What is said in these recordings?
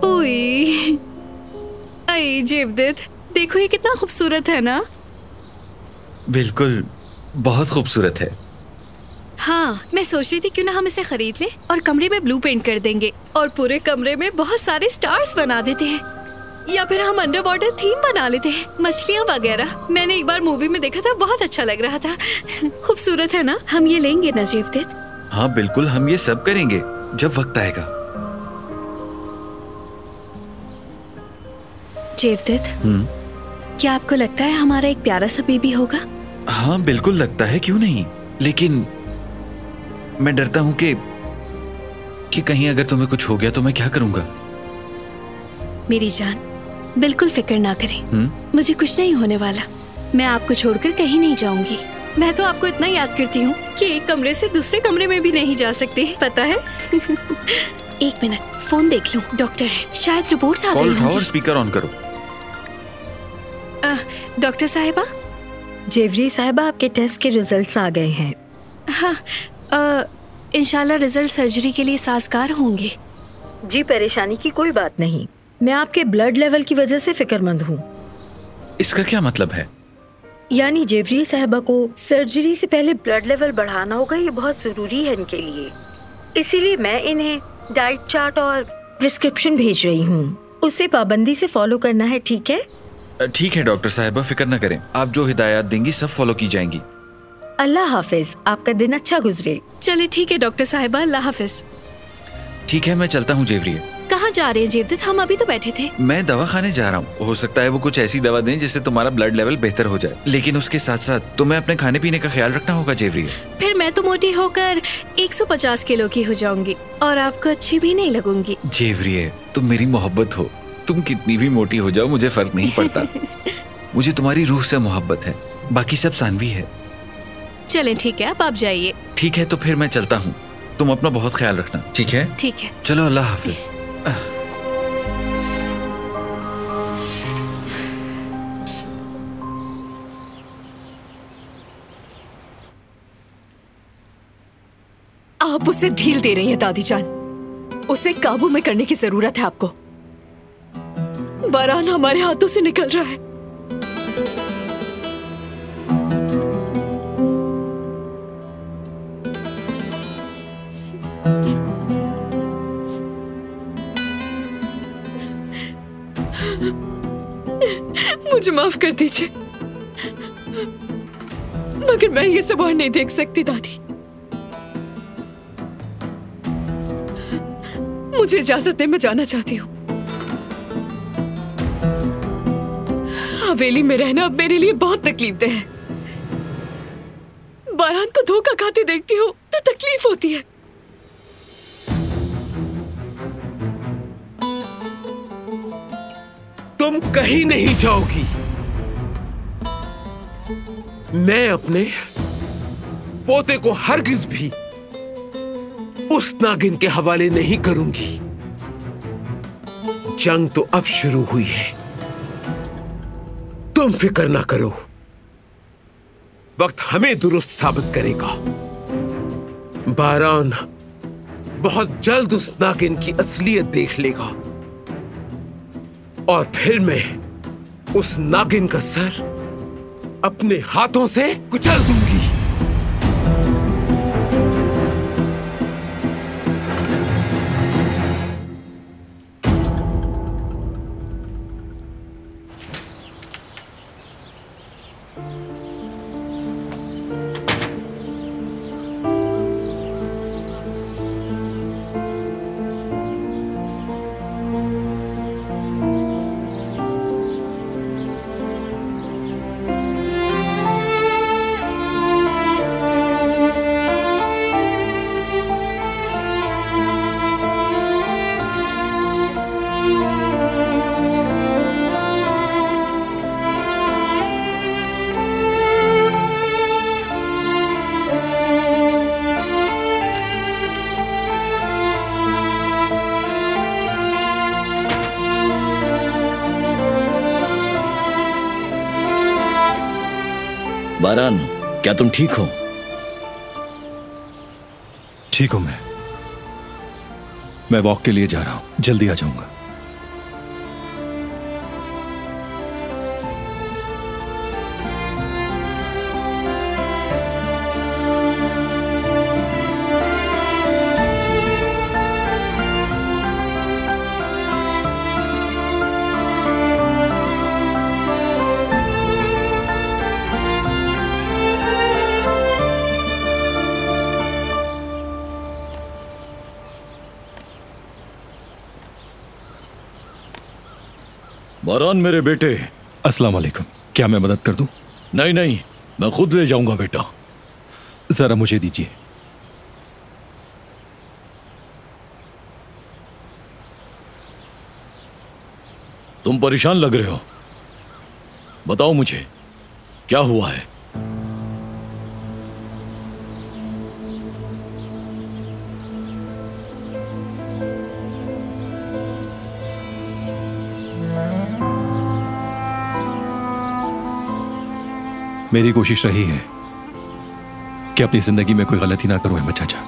ओए, अरे जेवदत्त, देखो ये कितना खूबसूरत है ना। बिल्कुल, बहुत खूबसूरत है। हाँ, मैं सोच रही थी क्यों ना हम इसे खरीद लें और कमरे में ब्लू पेंट कर देंगे और पूरे कमरे में बहुत सारे स्टार्स बना देते हैं, या फिर हम अंडर वाटर थीम बना लेते हैं, मछलियाँ वगैरह। मैंने एक बार मूवी में देखा था, बहुत अच्छा लग रहा था। खूबसूरत है ना? हम ये लेंगे ना जेवदत्त? हाँ बिल्कुल, हम ये सब करेंगे जब वक्त आएगा। जेवदत्त, क्या आपको लगता है हमारा एक प्यारा सा बेबी होगा? हाँ बिल्कुल लगता है, क्यों नहीं। लेकिन मैं डरता हूँ कि कहीं अगर तुम्हें कुछ हो गया तो मैं क्या करूँगा। मेरी जान, बिल्कुल फिक्र ना करें। मुझे कुछ नहीं होने वाला। मैं आपको छोड़कर कहीं नहीं जाऊंगी। मैं तो आपको इतना याद करती हूँ कि एक कमरे से दूसरे कमरे में भी नहीं जा सकती, पता है। एक मिनट, फोन देख लूं। डॉक्टर है, शायद रिपोर्ट्स आ गई होंगी। कॉल उठाओ और स्पीकर ऑन करो। डॉक्टर साहिबा। जेवरी साहिबा, आपके टेस्ट के रिजल्ट्स आ गए हैं। हाँ, इंशाल्लाह रिजल्ट सर्जरी के लिए साजगार होंगे। जी, परेशानी की कोई बात नहीं। मैं आपके ब्लड लेवल की वजह से फिक्रमंद हूँ। इसका क्या मतलब है? यानी जेवरी साहिबा को सर्जरी से पहले ब्लड लेवल बढ़ाना होगा, ये बहुत जरूरी है इनके लिए। इसीलिए मैं इन्हें डाइट चार्ट और प्रिस्क्रिप्शन भेज रही हूँ। उसे पाबंदी से फॉलो करना है, ठीक है? ठीक है डॉक्टर साहिबा, फिक्र न करें। आप जो हिदायत देंगी सब फॉलो की जाएंगी। अल्लाह हाफिज, आपका दिन अच्छा गुजरे। चले ठीक है डॉक्टर साहिबा, अल्लाह हाफिज। ठीक है, मैं चलता हूँ जेवरी। कहाँ जा रहे हैं जेवदत्त? हम अभी तो बैठे थे। मैं दवा खाने जा रहा हूँ। हो सकता है वो कुछ ऐसी दवा दें जिससे तुम्हारा ब्लड लेवल बेहतर हो जाए, लेकिन उसके साथ साथ तुम्हें अपने खाने पीने का ख्याल रखना होगा जेवरी। फिर मैं तो मोटी होकर 150 किलो की हो जाऊंगी और आपको अच्छी भी नहीं लगूंगी। जेवरी, तुम मेरी मोहब्बत हो। तुम कितनी भी मोटी हो जाओ मुझे फर्क नहीं पड़ता। मुझे तुम्हारी रूह से मोहब्बत है, बाकी सब सानवी है। चलें ठीक है, आप जाइए। ठीक है, तो फिर मैं चलता हूँ। तुम अपना बहुत ख्याल रखना, ठीक है? ठीक है, चलो, अल्लाह हाफिज। आप उसे ढील दे रही हैं दादी जान। उसे काबू में करने की जरूरत है आपको। बारान हमारे हाथों से निकल रहा है। मुझे माफ कर दीजिए, मगर मैं ये सब और नहीं देख सकती दादी। मुझे इजाजत दे, मैं जाना चाहती हूँ। हवेली में रहना अब मेरे लिए बहुत तकलीफदेह है। बारान को धोखा खाते देखती हूँ तो तकलीफ होती है। तुम कहीं नहीं जाओगी। मैं अपने पोते को हरगिज भी उस नागिन के हवाले नहीं करूंगी। जंग तो अब शुरू हुई है, तुम फिक्र ना करो। वक्त हमें दुरुस्त साबित करेगा। बारान बहुत जल्द उस नागिन की असलियत देख लेगा और फिर मैं उस नागिन का सर अपने हाथों से कुचल दूंगी। बारान, क्या तुम ठीक हो? ठीक हूं मैं वॉक के लिए जा रहा हूं, जल्दी आ जाऊंगा। बारान मेरे बेटे। अस्सलाम वालेकुम। क्या मैं मदद कर दूं? नहीं नहीं, मैं खुद ले जाऊंगा बेटा। जरा मुझे दीजिए। तुम परेशान लग रहे हो, बताओ मुझे क्या हुआ है? मेरी कोशिश रही है कि अपनी जिंदगी में कोई गलती ना करूं अहमद चाचा।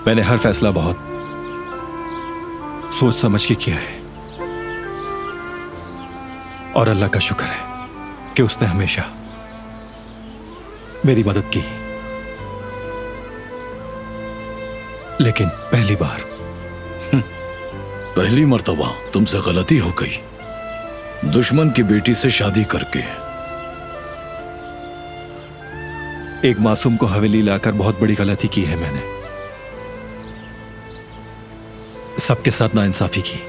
मैंने हर फैसला बहुत सोच समझ के किया है और अल्लाह का शुक्र है कि उसने हमेशा मेरी मदद की। लेकिन पहली मर्तबा तुमसे गलती हो गई, दुश्मन की बेटी से शादी करके। एक मासूम को हवेली लाकर बहुत बड़ी गलती की है मैंने। सबके साथ नाइंसाफी की,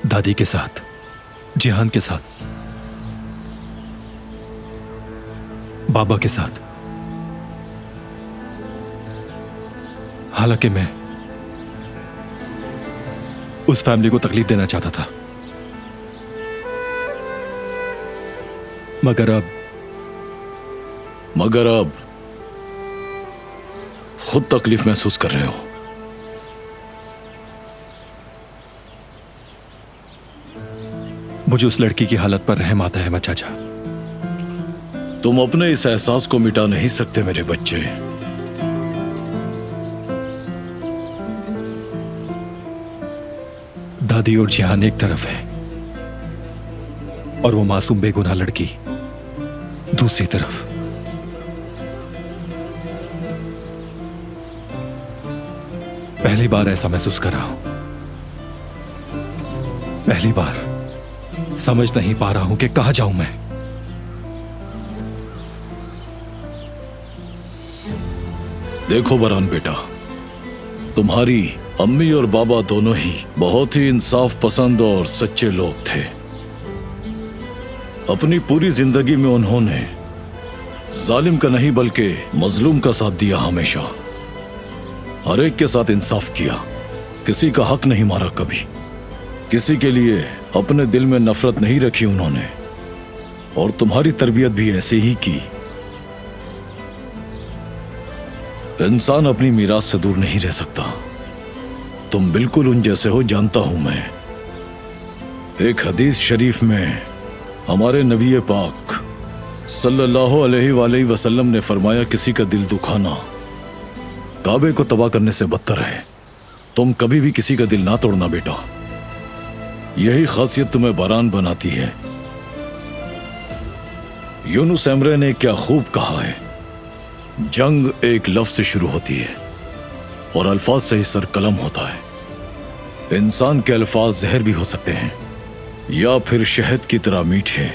दादी के साथ, जिहान के साथ, बाबा के साथ। हालांकि मैं उस फैमिली को तकलीफ देना चाहता था, मगर अब खुद तकलीफ महसूस कर रहे हो। मुझे उस लड़की की हालत पर रहम आता है अहमद चाचा। तुम अपने इस एहसास को मिटा नहीं सकते मेरे बच्चे। दादी और जिहान एक तरफ है और वो मासूम बेगुनाह लड़की दूसरी तरफ। पहली बार ऐसा महसूस कर रहा हूं, पहली बार समझ नहीं पा रहा हूं कि कहां जाऊं मैं। देखो बरान बेटा, तुम्हारी अम्मी और बाबा दोनों ही बहुत ही इंसाफ पसंद और सच्चे लोग थे। अपनी पूरी जिंदगी में उन्होंने जालिम का नहीं बल्कि मजलूम का साथ दिया। हमेशा हर एक के साथ इंसाफ किया, किसी का हक नहीं मारा कभी, किसी के लिए अपने दिल में नफरत नहीं रखी उन्होंने। और तुम्हारी तरबियत भी ऐसे ही की। इंसान अपनी मीरास से दूर नहीं रह सकता। तुम बिल्कुल उन जैसे हो, जानता हूं मैं। एक हदीस शरीफ में हमारे नबी पाक सल्लल्लाहु अलैहि वसल्लम ने फरमाया, किसी का दिल दुखाना काबे को तबाह करने से बदतर है। तुम कभी भी किसी का दिल ना तोड़ना बेटा, यही खासियत तुम्हें बारान बनाती है। यूनुस एमरे ने क्या खूब कहा है, जंग एक लफ्ज से शुरू होती है और अल्फाज से ही सर कलम होता है। इंसान के अल्फाज जहर भी हो सकते हैं या फिर शहद की तरह मीठे।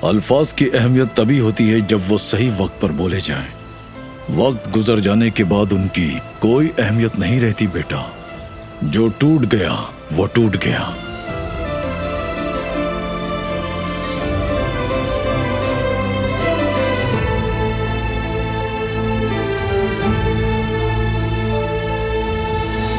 अल्फाज की अहमियत तभी होती है जब वो सही वक्त पर बोले जाएं। वक्त गुजर जाने के बाद उनकी कोई अहमियत नहीं रहती बेटा। जो टूट गया वो टूट गया।